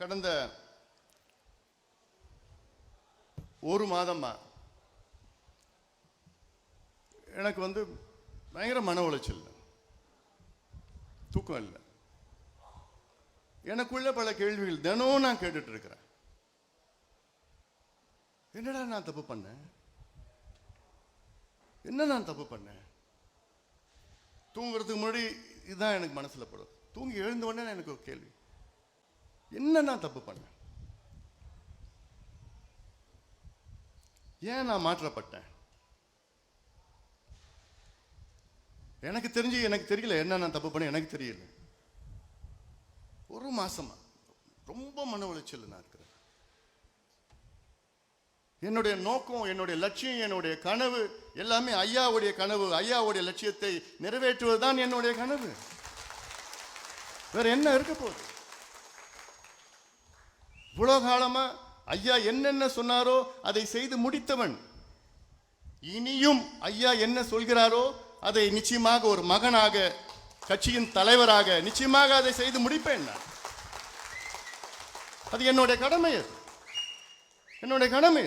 கடந்த ஒரு மாதமா எனக்கு பயங்கர மன உளைச்சல், தூக்கம் இல்லை. எனக்குள்ள பல கேள்விகள் தினம் நான் கேட்டுட்டு இருக்கிறேன். என்னடா நான் தப்பு பண்ணேன்? என்ன நான் தப்பு பண்ணேன்? தூங்குறதுக்கு முன்னாடி இதுதான் எனக்கு மனசுல படும். தூங்கி எழுந்த உடனே எனக்கு ஒரு கேள்வி, என்ன நான் தப்பு பண்ணேன்? ஏன் நான் மாற்றப்பட்டேன்? எனக்கு தெரியல என்ன நான் தப்பு பண்ண. எனக்கு தெரியல. ஒரு மாசமா ரொம்ப மன உளைச்சல் நான் இருக்கிறேன். என்னுடைய நோக்கம், என்னுடைய லட்சியம், என்னுடைய கனவு எல்லாமே ஐயாவுடைய கனவு, ஐயாவுடைய லட்சியத்தை நிறைவேற்றுவதுதான் என்னுடைய கனவு. வேற என்ன இருக்க போகுது? இவ்வளவு காலமா ஐயா என்னென்ன சொன்னாரோ அதை செய்து முடித்தவன். இனியும் ஐயா என்ன சொல்கிறாரோ அதை நிச்சயமாக ஒரு மகனாக, கட்சியின் தலைவராக நிச்சயமாக அதை செய்து முடிப்பேன். அது என்னுடைய கடமை. என்னுடைய கடமை.